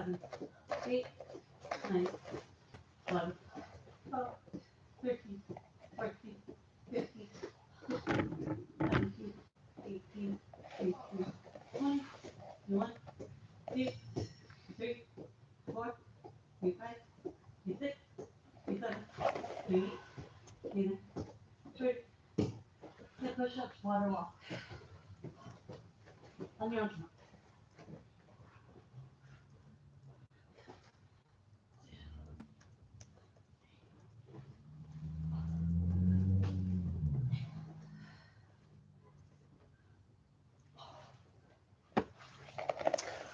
7, 8, 9, 11, 12, 13, 14, 15, 16, 17, 18, 19, 20, 21, 22, 23, 24, 25, 26, 27, 28, 29, 30. Hip push-ups, water walk. On your own time.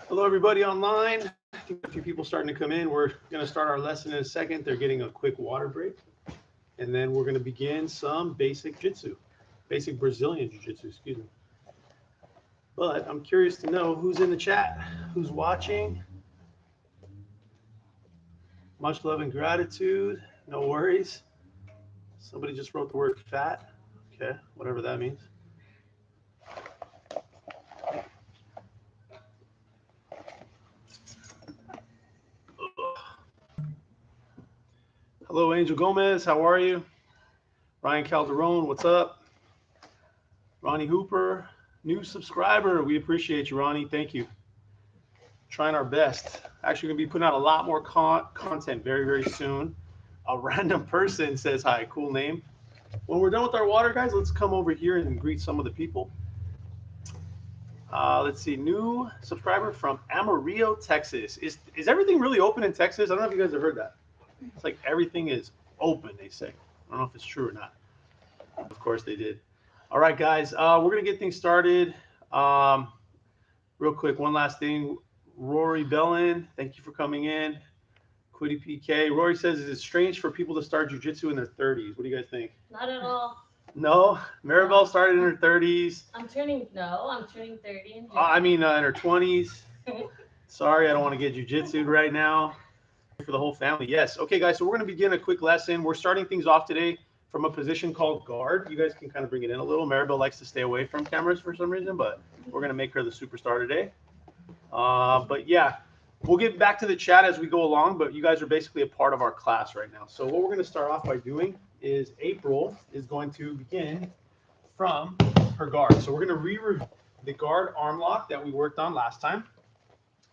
Hello, everybody online. I think a few people starting to come in. We're going to start our lesson in a second. They're getting a quick water break. And then we're going to begin some basic jiu-jitsu, basic Brazilian jiu-jitsu, excuse me. But I'm curious to know who's in the chat, who's watching. Much love and gratitude. No worries. Somebody just wrote the word fat. Okay, whatever that means. Hello, Angel Gomez. How are you? Ryan Calderon, what's up? Ronnie Hooper, new subscriber. We appreciate you, Ronnie. Thank you. Trying our best. Actually, going to be putting out a lot more content very, very soon. A random person says hi. Cool name. When we're done with our water, guys, let's come over here and greet some of the people. Let's see. New subscriber from Amarillo, Texas. Is everything really open in Texas? I don't know if you guys have heard that. It's like everything is open, they say. I don't know if it's true or not. Of course they did. All right, guys. We're going to get things started. Real quick, one last thing. Rory Bellin, thank you for coming in. Quiddy PK. Rory says, is it strange for people to start jiu-jitsu in their 30s? What do you guys think? Not at all. No? Maribel started in her 30s. I'm turning 30 in June. In her 20s. Sorry, I don't want to get jiu-jitsu'd right now. For the whole family, yes. Okay, guys, so we're going to begin a quick lesson. We're starting things off today from a position called guard. You guys can kind of bring it in a little. Maribel likes to stay away from cameras for some reason, but we're going to make her the superstar today. But yeah, we'll get back to the chat as we go along, but you guys are basically a part of our class right now. So what we're going to start off by doing is April is going to begin from her guard. So we're going to re-review the guard arm lock that we worked on last time.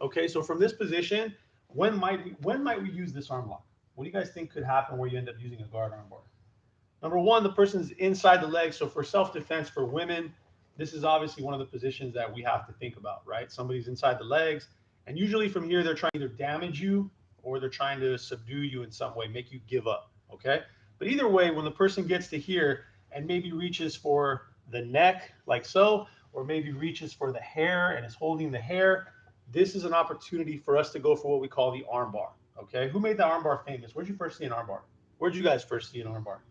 Okay, so from this position, when might we use this arm lock? What do you guys think could happen where you end up using a guard arm bar? Number one, the person's inside the leg. So for self-defense for women, this is obviously one of the positions that we have to think about, right? Somebody's inside the legs, and usually from here, they're trying to either damage you or they're trying to subdue you in some way, make you give up, okay? But either way, when the person gets to here and maybe reaches for the neck like so, or maybe reaches for the hair and is holding the hair, this is an opportunity for us to go for what we call the arm bar, okay? Who made the arm bar famous? Where'd you first see an arm bar? Where'd you guys first see an arm bar?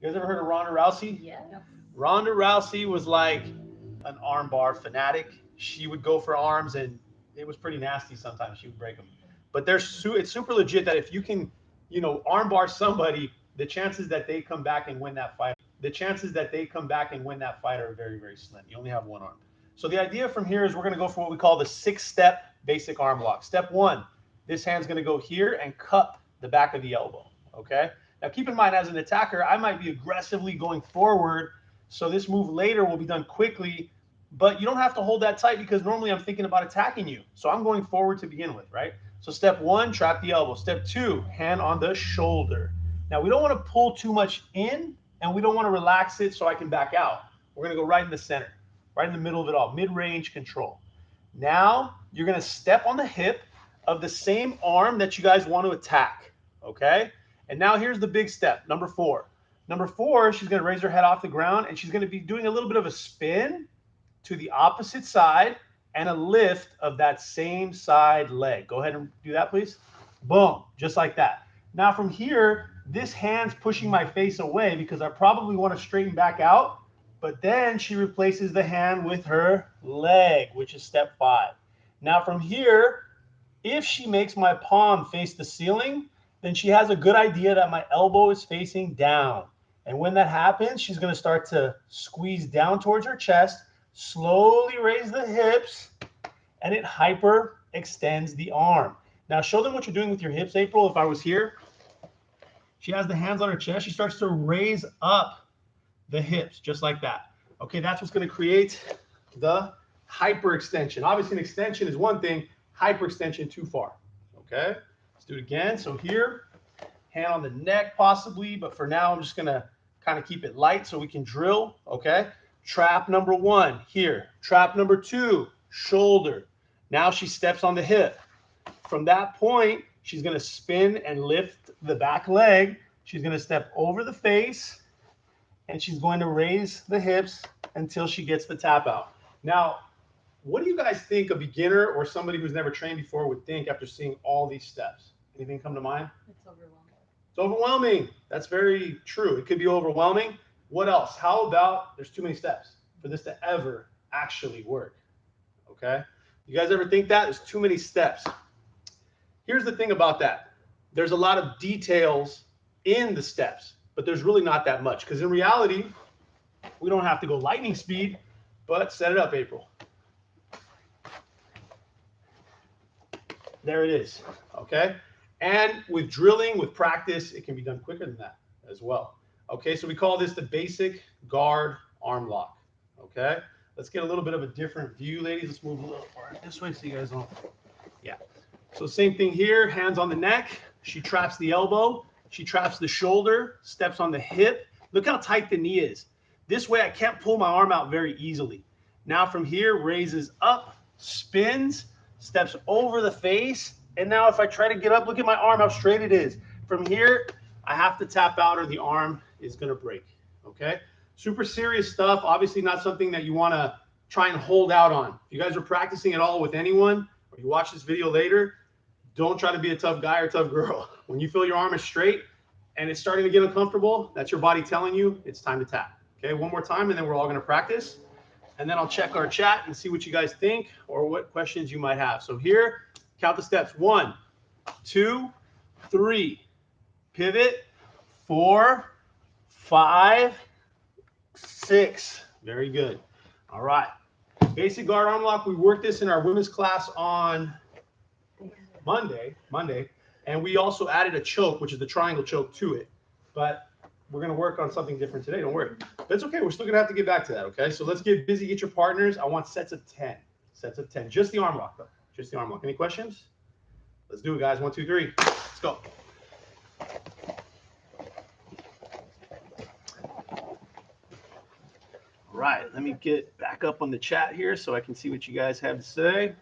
You guys ever heard of Ronda Rousey? Yeah. Ronda Rousey was like an arm bar fanatic. She would go for arms, and it was pretty nasty sometimes. She would break them. But it's super legit that if you can, arm bar somebody, the chances that they come back and win that fight, are very, very slim. You only have one arm. So the idea from here is we're going to go for what we call the 6-step basic arm lock. Step one, this hand's going to go here and cup the back of the elbow, okay? Now keep in mind, as an attacker, I might be aggressively going forward, so this move later will be done quickly, but you don't have to hold that tight because normally I'm thinking about attacking you. So I'm going forward to begin with, right? So step one, trap the elbow. Step two, hand on the shoulder. Now we don't want to pull too much in, and we don't want to relax it so I can back out. We're going to go right in the center, right in the middle of it all, mid-range control. Now you're going to step on the hip of the same arm that you guys want to attack, okay? And now here's the big step, number four. Number four, she's going to raise her head off the ground, and she's going to be doing a little bit of a spin to the opposite side and a lift of that same side leg. Go ahead and do that, please. Boom, just like that. Now from here, this hand's pushing my face away because I probably want to straighten back out, but then she replaces the hand with her leg, which is step 5. Now from here, if she makes my palm face the ceiling, then she has a good idea that my elbow is facing down. And when that happens, she's going to start to squeeze down towards her chest, slowly raise the hips, and it hyper extends the arm. Now show them what you're doing with your hips, April. If I was here, she has the hands on her chest. She starts to raise up the hips just like that. Okay, that's what's going to create the hyperextension. Obviously, an extension is one thing, hyperextension too far. Okay, let's do it again. So here, hand on the neck possibly, but for now, I'm just going to kind of keep it light so we can drill. Okay, trap number 1 here. Trap number 2, shoulder. Now she steps on the hip. From that point, she's going to spin and lift the back leg. She's going to step over the face, and she's going to raise the hips until she gets the tap out. Now, what do you guys think a beginner or somebody who's never trained before would think after seeing all these steps? Anything come to mind? It's overwhelming. It's overwhelming. That's very true. It could be overwhelming. What else? How about there's too many steps for this to ever actually work? Okay? You guys ever think that? There's too many steps. Here's the thing about that. There's a lot of details in the steps, but there's really not that much, because in reality, we don't have to go lightning speed, but set it up, April. There it is, okay? And with drilling, with practice, it can be done quicker than that as well. Okay, so we call this the basic guard arm lock, okay? Let's get a little bit of a different view, ladies. Let's move a little more this way so you guys don't, yeah. So same thing here, hands on the neck. She traps the elbow. She traps the shoulder, steps on the hip. Look how tight the knee is. This way I can't pull my arm out very easily. Now from here, raises up, spins, steps over the face. And now if I try to get up, look at my arm, how straight it is. From here, I have to tap out or the arm is gonna break, okay? Super serious stuff. Obviously not something that you wanna try and hold out on. If you guys are practicing at all with anyone, or you watch this video later, don't try to be a tough guy or tough girl. When you feel your arm is straight and it's starting to get uncomfortable, that's your body telling you it's time to tap. Okay, one more time and then we're all gonna practice. And then I'll check our chat and see what you guys think or what questions you might have. So here, count the steps. 1, 2, 3. Pivot. 4, 5, 6. Very good. All right. Basic guard arm lock. We worked this in our women's class on Monday, and we also added a choke, which is the triangle choke, to it. But we're going to work on something different today. Don't worry. That's okay. We're still going to have to get back to that, okay? So let's get busy. Get your partners. I want sets of 10. Sets of 10. Just the arm lock, though. Just the arm lock. Any questions? Let's do it, guys. 1, 2, 3. Let's go. All right. Let me get back up on the chat here so I can see what you guys have to say.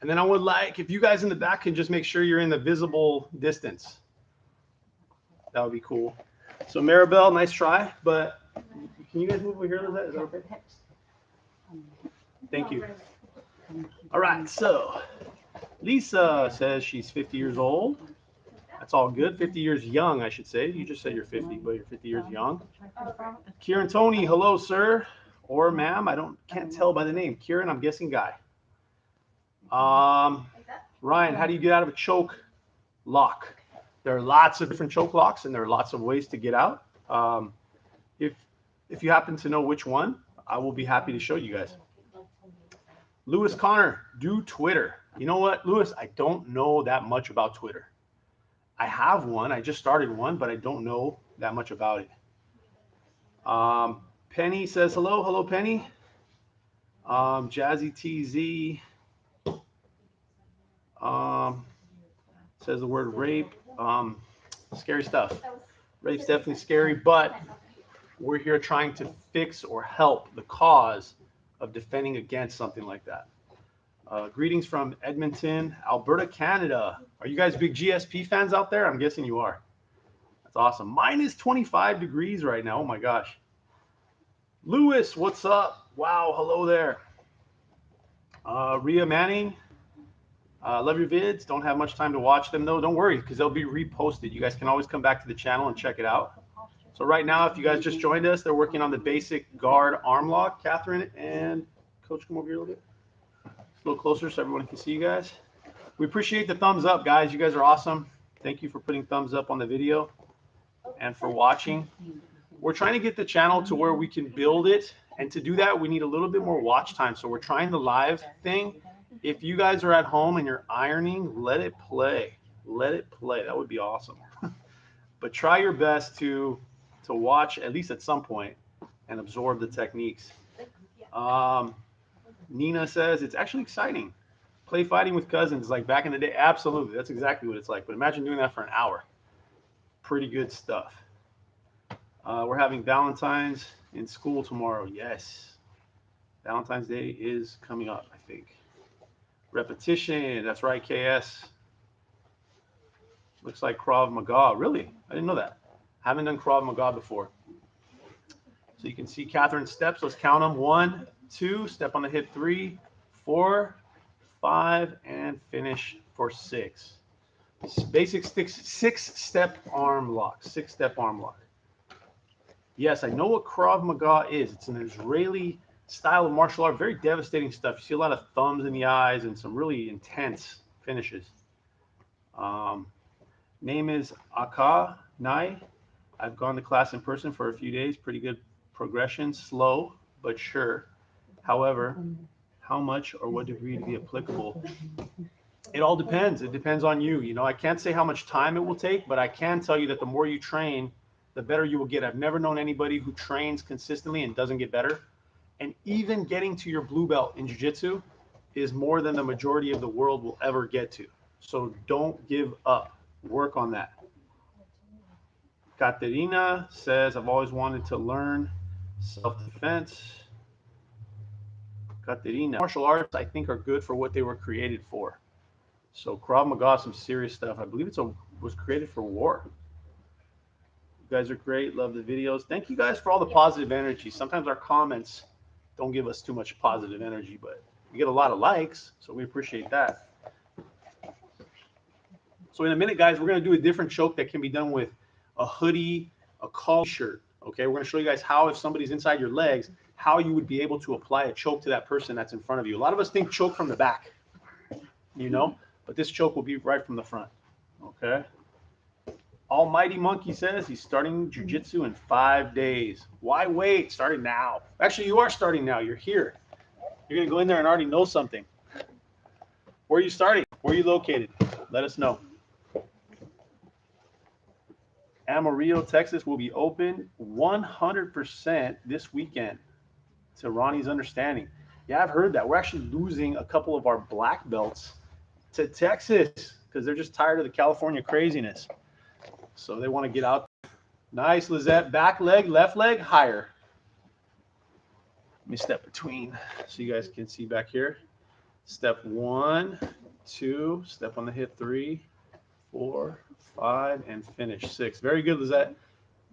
And then I would like, if you guys in the back can just make sure you're in the visible distance. That would be cool. So Maribel, nice try, but can you guys move over here a little bit? Is that okay? Thank you. All right, so Lisa says she's 50 years old. That's all good. 50 years young, I should say. You just said you're 50, but you're 50 years young. Kieran Tony, hello, sir. Or ma'am, can't tell by the name. Kieran, I'm guessing guy. Ryan, how do you get out of a choke lock? There are lots of different choke locks and there are lots of ways to get out. If you happen to know which one, I will be happy to show you guys. Lewis Connor, do Twitter. You know what, Lewis? I don't know that much about Twitter. I have one. I just started one, but I don't know that much about it. Penny says hello. Hello, Penny. Jazzy TZ says the word rape. Scary stuff. Rape's definitely scary, but we're here trying to fix or help the cause of defending against something like that. Greetings from Edmonton, Alberta, Canada. Are you guys big GSP fans out there? I'm guessing you are. That's awesome. Mine is 25 degrees right now. Oh my gosh. Lewis, what's up? Wow, hello there. Rhea Manning, love your vids. Don't have much time to watch them though. Don't worry, because they'll be reposted. You guys can always come back to the channel and check it out. So right now, if you guys just joined us, they're working on the basic guard arm lock. Catherine and Coach, come over here a little bit. A little closer so everyone can see you guys. We appreciate the thumbs up, guys. You guys are awesome. Thank you for putting thumbs up on the video and for watching. We're trying to get the channel to where we can build it. And to do that, we need a little bit more watch time. So we're trying the live thing If you guys are at home and you're ironing, let it play. Let it play. That would be awesome. But try your best to watch at least at some point and absorb the techniques. Nina says it's actually exciting. Play fighting with cousins like back in the day. Absolutely, that's exactly what it's like. But imagine doing that for an hour. Pretty good stuff. We're having Valentine's in school tomorrow. Yes, Valentine's Day is coming up, I think. Repetition. That's right, KS. Looks like Krav Maga. Really? I didn't know that. Haven't done Krav Maga before. So you can see Catherine's steps. Let's count them. 1, 2, step on the hip 3, 4, 5, and finish for 6. Basic 6-step arm lock. 6-step arm lock. Yes, I know what Krav Maga is. It's an Israeli style of martial art. Very devastating stuff. You see a lot of thumbs in the eyes and some really intense finishes. Name is Aka Nai. I've gone to class in person for a few days. Pretty good progression. Slow, but sure. However, how much or what degree to be applicable? It all depends. It depends on you. You know, I can't say how much time it will take, but I can tell you that the more you train, the better you will get. I've never known anybody who trains consistently and doesn't get better. And even getting to your blue belt in jiu-jitsu is more than the majority of the world will ever get to. So don't give up. Work on that. Katerina says, I've always wanted to learn self-defense. Katerina, martial arts, I think, are good for what they were created for. So Krav Maga, some serious stuff. I believe was created for war. You guys are great. Love the videos. Thank you guys for all the positive energy. Sometimes our comments don't give us too much positive energy, but we get a lot of likes, so we appreciate that. So in a minute, guys, we're going to do a different choke that can be done with a hoodie, a collar shirt. Okay, we're going to show you guys how, if somebody's inside your legs, how you would be able to apply a choke to that person that's in front of you. A lot of us think choke from the back, you know, but this choke will be right from the front. Okay. Almighty Monkey says he's starting jiu-jitsu in 5 days. Why wait? Starting now. Actually, you are starting now. You're here. You're going to go in there and already know something. Where are you starting? Where are you located? Let us know. Amarillo, Texas will be open 100% this weekend, to Ronnie's understanding. Yeah, I've heard that. We're actually losing a couple of our black belts to Texas because they're just tired of the California craziness. So they want to get out. Nice, Lizette. Back leg, left leg, higher. Let me step between so you guys can see back here. Step 1, 2, step on the hip 3, 4, 5, and finish 6. Very good, Lizette.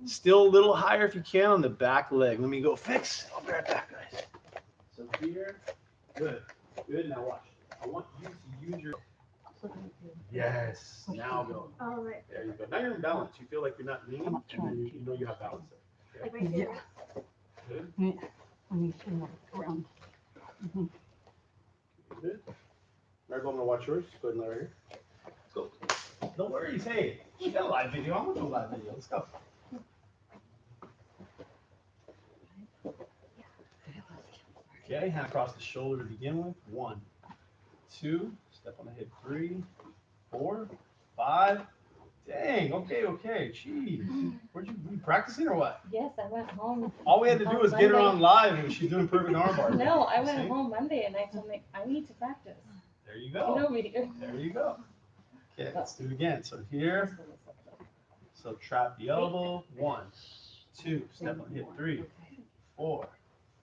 Still a little higher if you can on the back leg. Let me go fix. I'll be right back, guys. So here, good. Good, now watch. I want you to use your... Yes, now go. All right. There you go. Now you're in balance. You feel like you're not leaning, and then you know you have balance there. Like right here. Good. Yeah. When you turn around. Mhm. Good. Maribel, I'm going to watch yours. Go ahead and let her here. Let's go. No worries. Hey, she got a live video. I'm going to do a live video. Let's go. Okay, hand across the shoulder to begin with. 1, 2, step on the hip 3, 4, 5. Dang, okay. Jeez. Were you practicing or what? Yes, I went home. All we had to do was get her on live and she's doing perfect armbar. No, I went home Monday and I told me I need to practice. There you You go. know me. There you go. Okay, let's do it again. So here, so trap the elbow. 1, 2, step on hip 3, 4,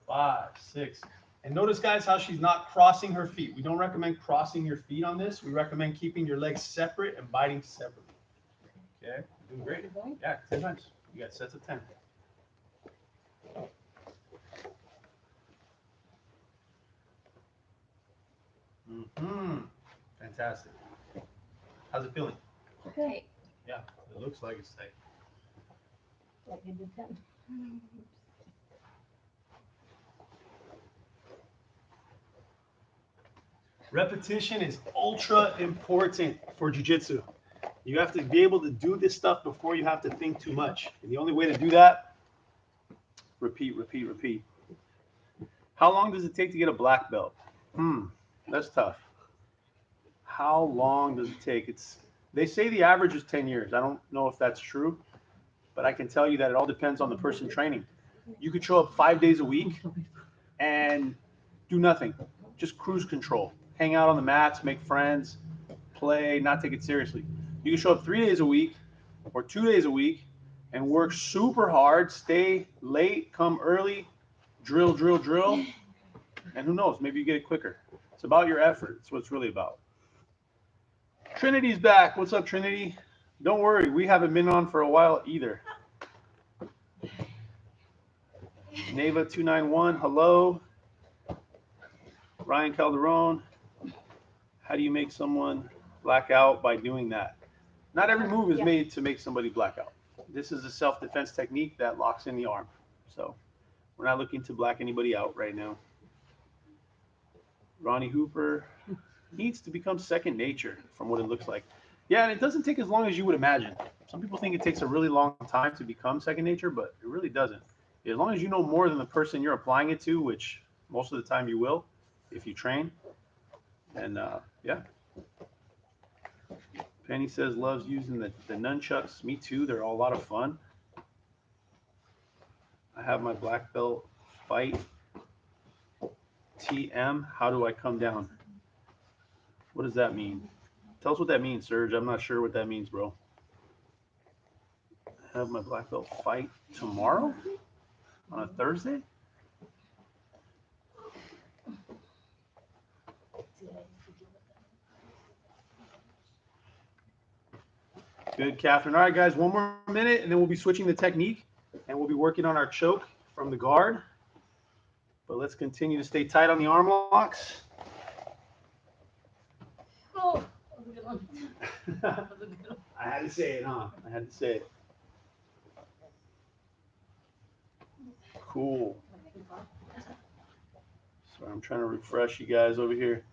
5, 6. And notice, guys, how she's not crossing her feet. We don't recommend crossing your feet on this. We recommend keeping your legs separate and biting separately. Okay, doing great. Yeah, 10 times. You got sets of 10. Fantastic. How's it feeling? Okay. Yeah, it looks like it's tight. Like I did 10. Repetition is ultra important for jiu-jitsu. You have to be able to do this stuff before you have to think too much. And the only way to do that, repeat. How long does it take to get a black belt? That's tough. how long does it take? They say the average is 10 years. I don't know if that's true, but I can tell you that it all depends on the person training. You could show up 5 days a week and do nothing, just cruise control, hang out on the mats, make friends, play, not take it seriously. You can show up 3 days a week or 2 days a week and work super hard, stay late, come early, drill, and who knows, maybe you get it quicker. It's about your effort. It's what it's really about. Trinity's back. What's up, Trinity? Don't worry, we haven't been on for a while either. Neva291, hello. Ryan Calderon, how do you make someone black out by doing that? Not every move is made to make somebody black out. This is a self-defense technique that locks in the arm. So we're not looking to black anybody out right now. Ronnie Hooper needs to become second nature from what it looks like. Yeah, and it doesn't take as long as you would imagine. Some people think it takes a really long time to become second nature, but it really doesn't. As long as you know more than the person you're applying it to, which most of the time you will if you train, and yeah. Penny says loves using the nunchucks. Me too. They're all a lot of fun. I have my black belt fight. TM, how do I come down? What does that mean? Tell us what that means, Serge. I'm not sure what that means, bro. I have my black belt fight tomorrow? On a Thursday? Good, Catherine. All right, guys, one more minute, and then we'll be switching the technique, and we'll be working on our choke from the guard. But let's continue to stay tight on the arm locks. Oh, that was a good one. That was a good one. I had to say it, huh? I had to say it. Cool. Sorry, I'm trying to refresh you guys over here.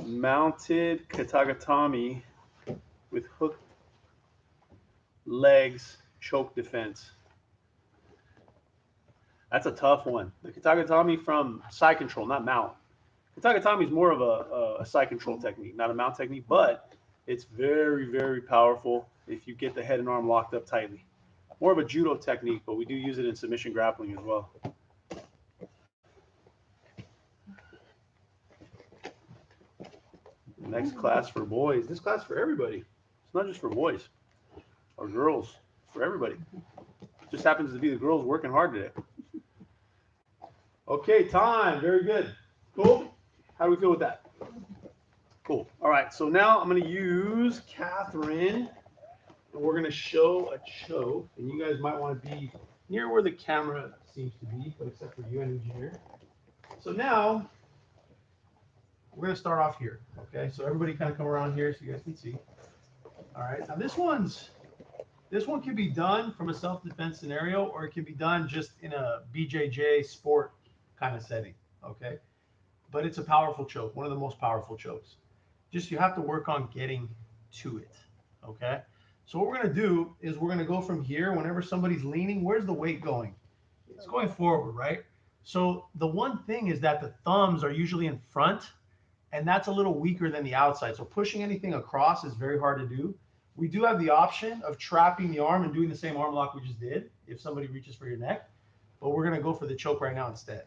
Mounted katagatami with hooked legs, choke defense. That's a tough one. The katagatami from side control, not mount. Katagatami is more of a side control technique, not a mount technique, but it's very, very powerful if you get the head and arm locked up tightly. More of a judo technique, but we do use it in submission grappling as well. Next class for boys. This class for everybody. It's not just for boys or girls. It's for everybody. It just happens to be the girls working hard today. Okay, time. Very good. Cool. How do we feel with that? Cool. All right. So now I'm going to use Catherine, and we're going to show a choke. And you guys might want to be near where the camera seems to be, but except for you, I need you here. So now we're going to start off here. Okay. So everybody kind of come around here so you guys can see. All right. Now this one can be done from a self-defense scenario, or it can be done just in a BJJ sport kind of setting. Okay. But it's a powerful choke, one of the most powerful chokes. Just you have to work on getting to it, okay? So what we're gonna do is we're gonna go from here. Whenever somebody's leaning, where's the weight going? It's going forward, right? So the one thing is that the thumbs are usually in front, and that's a little weaker than the outside. So pushing anything across is very hard to do. We do have the option of trapping the arm and doing the same arm lock we just did if somebody reaches for your neck, but we're gonna go for the choke right now instead.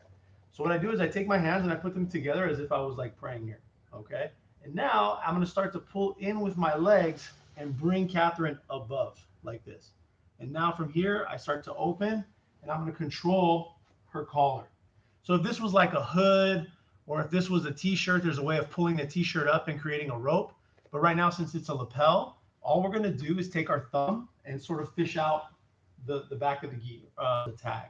So what I do is I take my hands and I put them together as if I was like praying here, okay? And now I'm gonna start to pull in with my legs and bring Catherine above like this. And now from here, I start to open and I'm gonna control her collar. So if this was like a hood or if this was a t-shirt, there's a way of pulling the t-shirt up and creating a rope. But right now, since it's a lapel, all we're gonna do is take our thumb and sort of fish out the back of the tag.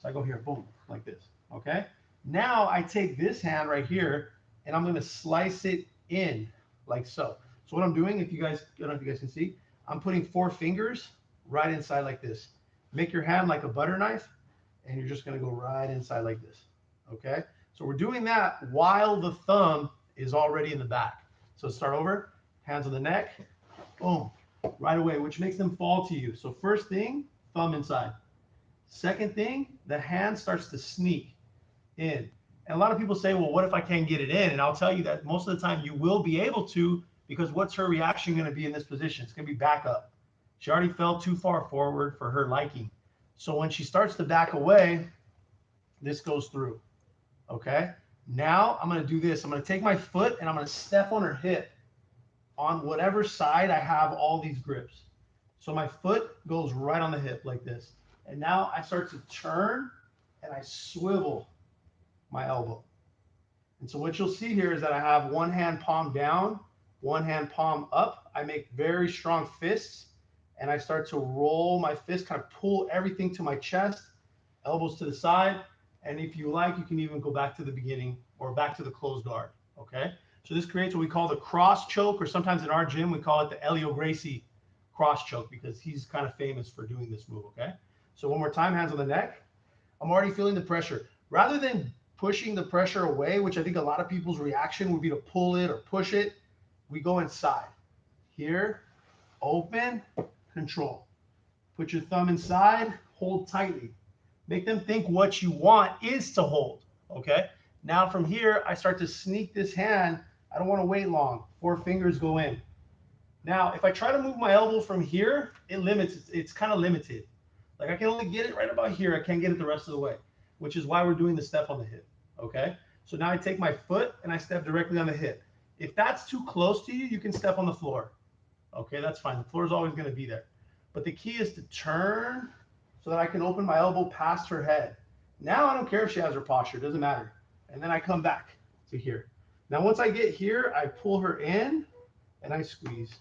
So I go here, boom, like this, okay? Now I take this hand right here and I'm going to slice it in like so. So what I'm doing, if you guys, I don't know if you guys can see, I'm putting 4 fingers right inside like this. Make your hand like a butter knife and you're just going to go right inside like this. Okay. So we're doing that while the thumb is already in the back. So start over, hands on the neck, boom, right away, which makes them fall to you. So first thing, thumb inside. Second thing, the hand starts to sneak in. And a lot of people say, well, what if I can't get it in? And I'll tell you that most of the time you will be able to, because what's her reaction going to be in this position? It's going to be back up. She already fell too far forward for her liking. So when she starts to back away, this goes through. Okay? Now I'm going to do this. I'm going to take my foot and I'm going to step on her hip on whatever side I have all these grips. So my foot goes right on the hip like this. And now I start to turn and I swivel my elbow. And so what you'll see here is that I have one hand palm down, one hand palm up. I make very strong fists and I start to roll my fist, kind of pull everything to my chest, elbows to the side. And if you like, you can even go back to the beginning or back to the closed guard. Okay. So this creates what we call the cross choke, or sometimes in our gym, we call it the Elio Gracie cross choke because he's kind of famous for doing this move. Okay. So one more time, hands on the neck. I'm already feeling the pressure. Rather than pushing the pressure away, which I think a lot of people's reaction would be to pull it or push it, we go inside. Here, open, control. Put your thumb inside, hold tightly. Make them think what you want is to hold, okay? Now from here, I start to sneak this hand. I don't want to wait long. 4 fingers go in. Now, if I try to move my elbow from here, it limits, it's kind of limited. Like I can only get it right about here. I can't get it the rest of the way, which is why we're doing the step on the hip, okay? So now I take my foot and I step directly on the hip. If that's too close to you, you can step on the floor. Okay, that's fine. The floor is always going to be there. But the key is to turn so that I can open my elbow past her head. Now I don't care if she has her posture. It doesn't matter. And then I come back to here. Now once I get here, I pull her in and I squeeze.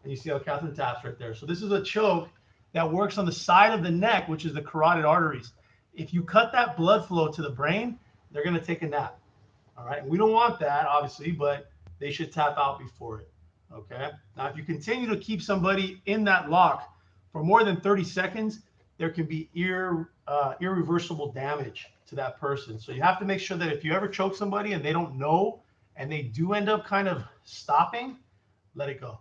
And you see how Catherine taps right there. So this is a choke that works on the side of the neck, which is the carotid arteries. If you cut that blood flow to the brain, they're going to take a nap. All right. We don't want that, obviously, but they should tap out before it. Okay. Now, if you continue to keep somebody in that lock for more than 30 seconds, there can be irreversible damage to that person. So you have to make sure that if you ever choke somebody and they don't know and they do end up kind of stopping, let it go.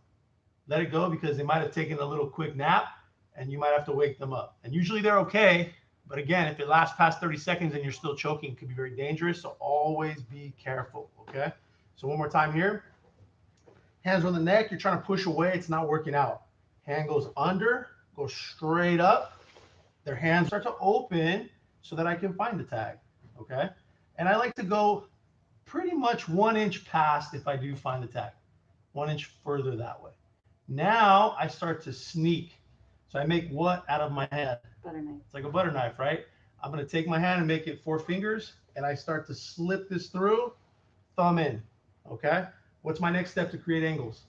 Let it go because they might have taken a little quick nap and you might have to wake them up. And usually they're okay. But again, if it lasts past 30 seconds and you're still choking, it could be very dangerous. So always be careful. Okay. So one more time here. Hands on the neck. You're trying to push away. It's not working out. Hand goes under, goes straight up. Their hands start to open so that I can find the tag. Okay. And I like to go pretty much 1 inch past if I do find the tag. 1 inch further that way. Now I start to sneak. So I make what out of my hand? Butter knife. It's like a butter knife, right? I'm going to take my hand and make it 4 fingers, and I start to slip this through, thumb in. Okay. What's my next step to create angles?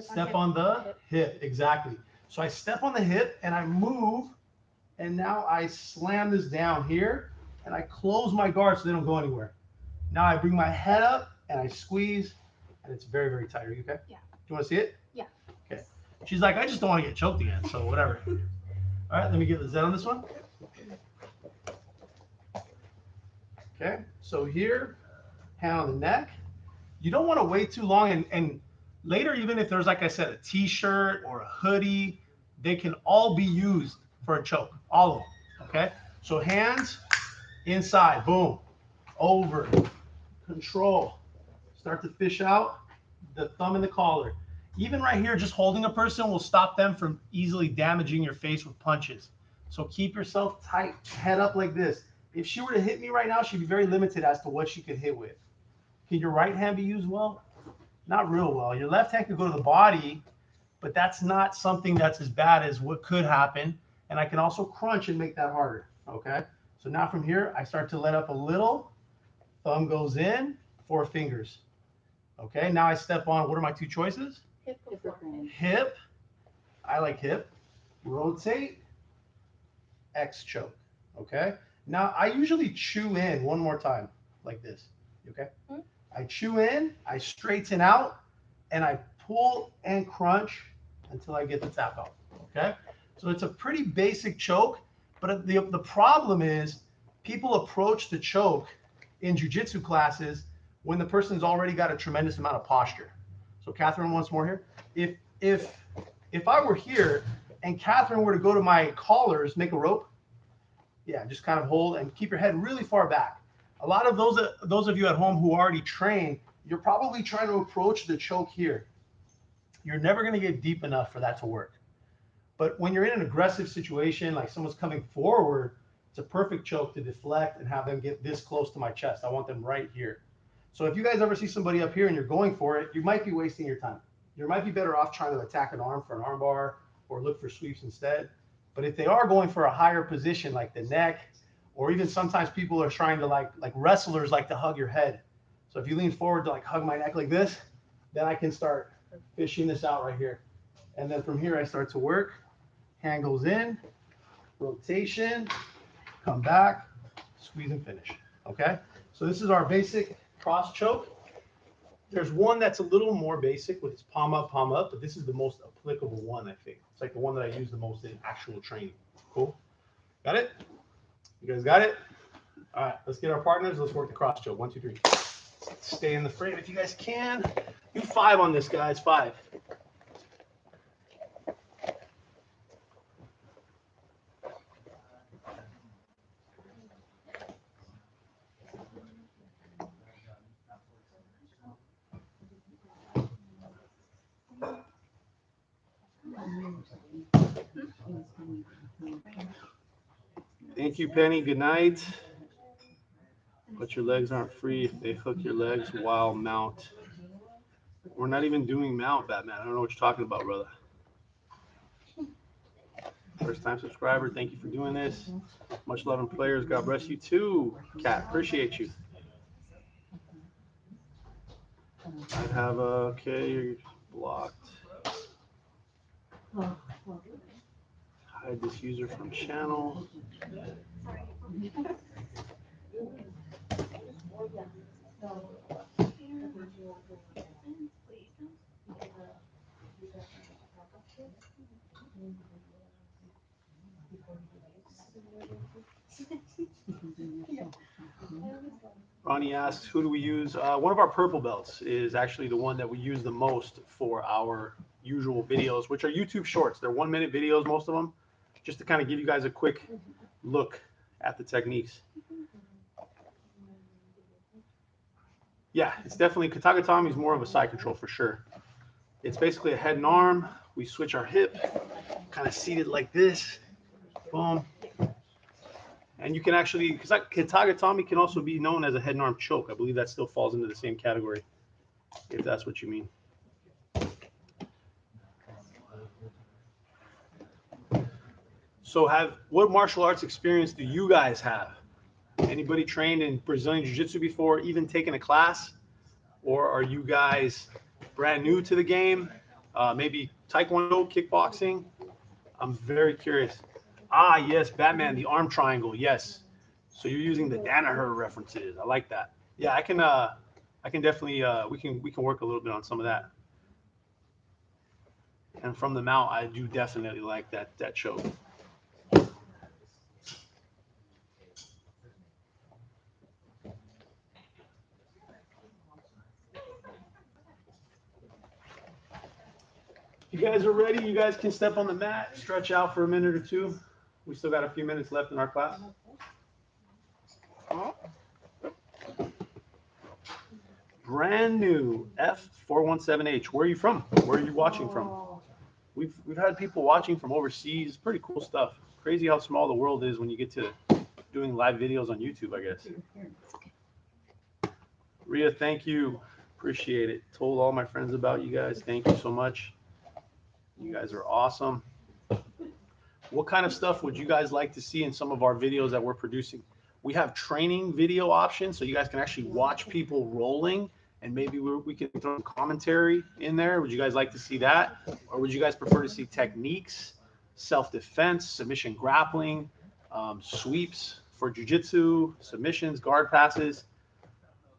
Step on the hip. Exactly. So I step on the hip and I move, and now I slam this down here and I close my guard so they don't go anywhere. Now I bring my head up and I squeeze, and it's very, very tight. Are you okay? Yeah. Do you want to see it? Yeah. Okay. She's like, I just don't want to get choked again, so whatever. All right, let me get the Z on this one. Okay, so here, hand on the neck. You don't want to wait too long, and later, even if there's, like I said, a t-shirt or a hoodie, they can all be used for a choke, all of them, okay? So hands inside, boom, over, control, start to fish out, the thumb in the collar. Even right here, just holding a person will stop them from easily damaging your face with punches. So keep yourself tight, head up like this. If she were to hit me right now, she'd be very limited as to what she could hit with. Can your right hand be used well? Not real well. Your left hand could go to the body, but that's not something that's as bad as what could happen. And I can also crunch and make that harder, okay? So now from here, I start to let up a little. Thumb goes in, 4 fingers. Okay, now I step on, what are my 2 choices? Hip before. Hip, I like hip, rotate, X choke, okay? Now I usually chew in one more time, like this, okay? Hmm? I chew in, I straighten out, and I pull and crunch until I get the tap out, okay? So it's a pretty basic choke, but the problem is people approach the choke in jiu-jitsu classes when the person's already got a tremendous amount of posture. So Catherine, once more here. If I were here and Catherine were to go to my collars, make a rope, yeah, just kind of hold and keep your head really far back. A lot of those of you at home who already train, you're probably trying to approach the choke here. You're never going to get deep enough for that to work. But when you're in an aggressive situation, like someone's coming forward, it's a perfect choke to deflect and have them get this close to my chest. I want them right here. So if you guys ever see somebody up here and you're going for it, you might be wasting your time. You might be better off trying to attack an arm for an arm bar or look for sweeps instead. But if they are going for a higher position like the neck, or even sometimes people are trying to like wrestlers like to hug your head. So if you lean forward to like hug my neck like this, then I can start fishing this out right here. And then from here I start to work. Hand goes in, rotation, come back, squeeze and finish. Okay? So this is our basic cross choke. There's one that's a little more basic with its palm up, but this is the most applicable one, I think. It's like the one that I use the most in actual training. Cool? Got it? You guys got it? All right, let's get our partners. Let's work the cross choke. 1, 2, 3. Stay in the frame if you guys can. Do 5 on this, guys. 5. Thank you, Penny. Good night. But your legs aren't free if they hook your legs while mount. We're not even doing mount, Batman. I don't know what you're talking about, brother. First time subscriber, thank you for doing this. Much love and players. God bless you too, Kat. Appreciate you. I have okay, you're blocked. Hide this user from channel. Ronnie asks, who do we use? One of our purple belts is actually the one that we use the most for our usual videos, which are YouTube shorts. They're 1-minute videos, most of them, just to kind of give you guys a quick look at the techniques. Yeah, it's definitely, Katagatami is more of a side control for sure. It's basically a head and arm. We switch our hip, kind of seated like this. Boom. And you can actually, because Katagatami can also be known as a head and arm choke. I believe that still falls into the same category, if that's what you mean. So what martial arts experience do you guys have? Anybody trained in Brazilian Jiu-Jitsu before, even taken a class? Or are you guys brand new to the game? Maybe Taekwondo, kickboxing? I'm very curious. Ah, yes, Batman, the arm triangle, yes. So you're using the Danaher references. I like that. Yeah, I can definitely we can work a little bit on some of that. And from the mount, I do definitely like that choke. If you guys are ready, you guys can step on the mat, stretch out for a minute or two. We still got a few minutes left in our class. Brand new F417H. Where are you from? Where are you watching from? We've had people watching from overseas. Pretty cool stuff. Crazy how small the world is when you get to doing live videos on YouTube, I guess. Rhea, thank you. Appreciate it. Told all my friends about you guys. Thank you so much. You guys are awesome. What kind of stuff would you guys like to see in some of our videos that we're producing? We have training video options, so you guys can actually watch people rolling, and maybe we can throw some commentary in there. Would you guys like to see that? Or would you guys prefer to see techniques, self-defense, submission grappling, sweeps for jiu-jitsu, submissions, guard passes?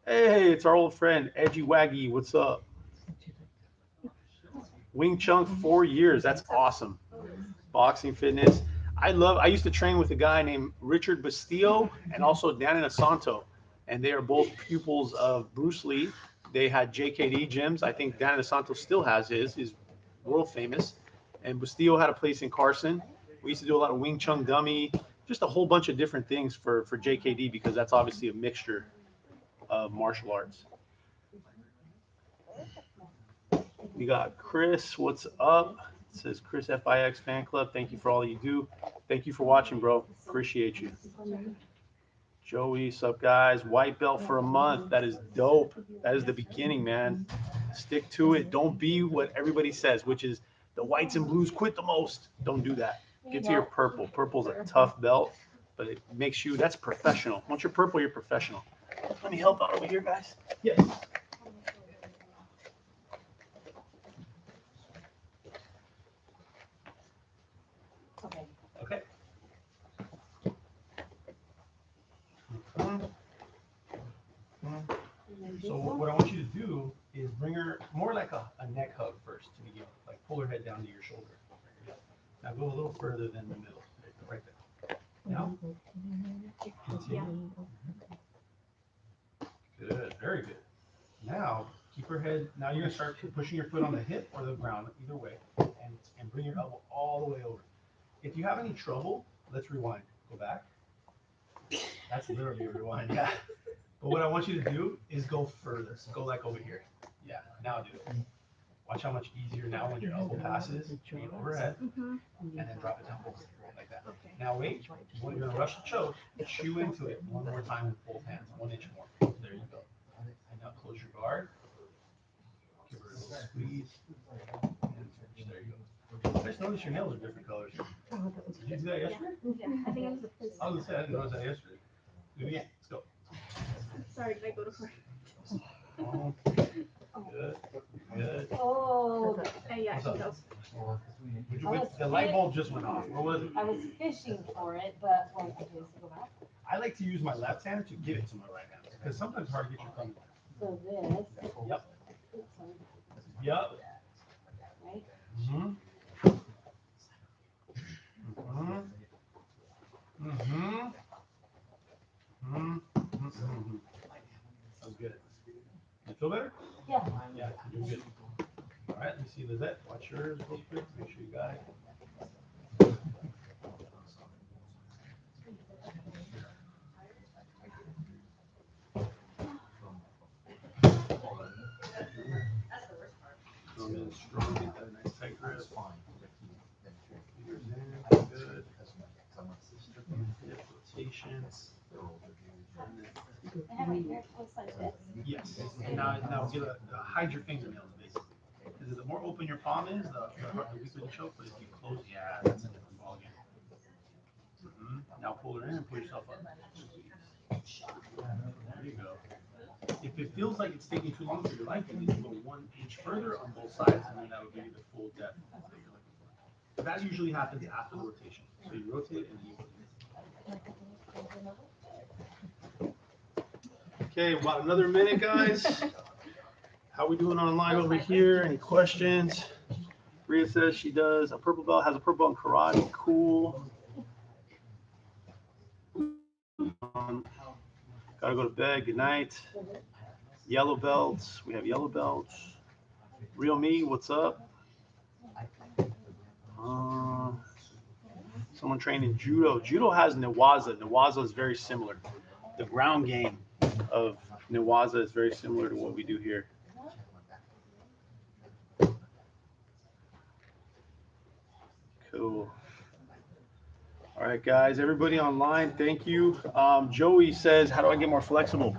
Hey, it's our old friend, Edgy Waggy. What's up? Wing Chun 4 years. That's awesome. Boxing, fitness. I used to train with a guy named Richard Bastillo and also Dan Inosanto, and they are both pupils of Bruce Lee. They had JKD gyms. I think Dan Inosanto still has his. He's world famous. And Bastillo had a place in Carson. We used to do a lot of Wing Chun dummy, just a whole bunch of different things for JKD, because that's obviously a mixture of martial arts. We got Chris, what's up? It says Chris FIX fan club. Thank you for all you do. Thank you for watching, bro. Appreciate you. Joey, sup guys? White belt for a month. That is dope. That is the beginning, man. Stick to it. Don't be what everybody says, which is the whites and blues quit the most. Don't do that. Get to your purple. Purple's a tough belt, but it makes you, that's professional. Once you're purple, you're professional. Let me help out over here, guys. Yes. Okay. Okay. So what I want you to do is bring her more like a neck hug first to begin with. Like pull her head down to your shoulder. Now go a little further than the middle. Right there. Now. Continue. Good. Very good. Now keep her head. Now you're gonna start pushing your foot on the hip or the ground, either way, and bring your elbow all the way over. If you have any trouble, let's rewind. Go back. That's literally a rewind. Yeah. But what I want you to do is go further. Go like over here. Yeah. Now do it. Watch how much easier now when your elbow passes, bring it overhead, and then drop it down like that. Okay. Now wait. When you're gonna rush the choke, chew into it one more time with both hands, 1 inch more. There you go. And now close your guard. Give her a little squeeze. And finish. There you go. I just noticed your nails are different colors. Did you do that yesterday? Yeah, I think it was the first. I was gonna say I didn't notice that yesterday. Do it again. Let's go. Sorry, did I go to first? Oh, good. Good. Oh, yeah, What's up? that was. The light bulb just went off. What was it? I was fishing for it, but when I just go back. I like to use my left hand to give it to my right hand because sometimes it's hard to get your thumb. So this. Yep. Oops, sorry, Yep. right? Mm-hmm. Mm-hmm. Mm-hmm. Mm-hmm. Mm-hmm. That was good. You feel better? Yeah. Yeah, you're good. All right, let me see Lizette. Watch yours real quick. Make sure you got it. Come in strong, get that nice tight grip. Fingers in, good. Hip rotation. I have my hair close like this. Yes. And now get hide your fingernails basically. Because the more open your palm is, the weaker the choke. But if you close, yeah, that's a different ballgame. Now pull her in and pull yourself up. There you go. If it feels like it's taking too long for your life, you need to go 1 inch further on both sides, and then that'll give you the full depth that you're looking for. But that usually happens after the rotation. So you rotate and you rotate. Okay, about another minute, guys. How we doing online over here? Any questions? Rhea says she does a purple belt, has a purple belt in karate. Cool. Gotta go to bed. Good night. Yellow belts. We have yellow belts. Real me, what's up? Someone trained in judo. Judo has newaza. Newaza is very similar. The ground game of newaza is very similar to what we do here. Cool. All right, guys. Everybody online, thank you. Joey says, how do I get more flexible?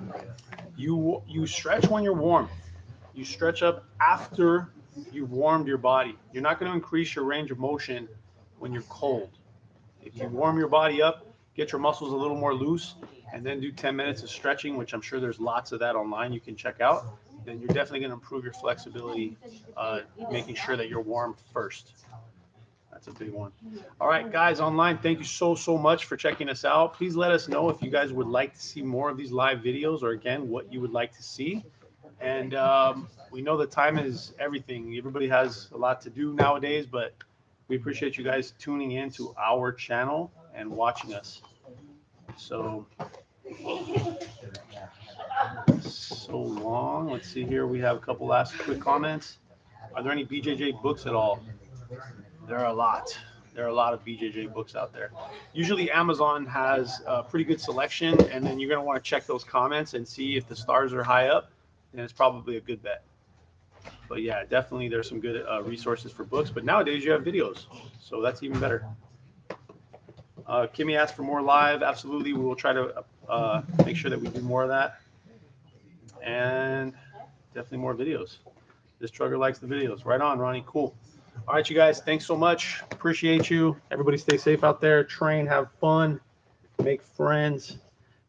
You stretch when you're warm. You stretch up after you've warmed your body. You're not going to increase your range of motion when you're cold. If you warm your body up, get your muscles a little more loose, and then do 10 minutes of stretching, which I'm sure there's lots of that online you can check out, then you're definitely going to improve your flexibility, making sure that you're warm first. That's a big one. All right, guys online, thank you so much for checking us out. Please let us know if you guys would like to see more of these live videos, or again, what you would like to see. And we know that time is everything. Everybody has a lot to do nowadays, but we appreciate you guys tuning in to our channel and watching us. So long. Let's see here. We have a couple last quick comments. Are there any BJJ books at all? There are a lot. There are a lot of BJJ books out there. Usually Amazon has a pretty good selection, and then you're going to want to check those comments and see if the stars are high up, then it's probably a good bet. But yeah, definitely there's some good resources for books, but nowadays you have videos, so that's even better. Kimmy asked for more live. Absolutely, we will try to make sure that we do more of that, and definitely more videos. This trucker likes the videos. Right on, Ronnie. Cool. All right, you guys, thanks so much. Appreciate you. Everybody stay safe out there. Train, have fun, make friends,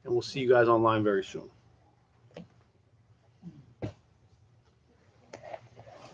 and we'll see you guys online very soon.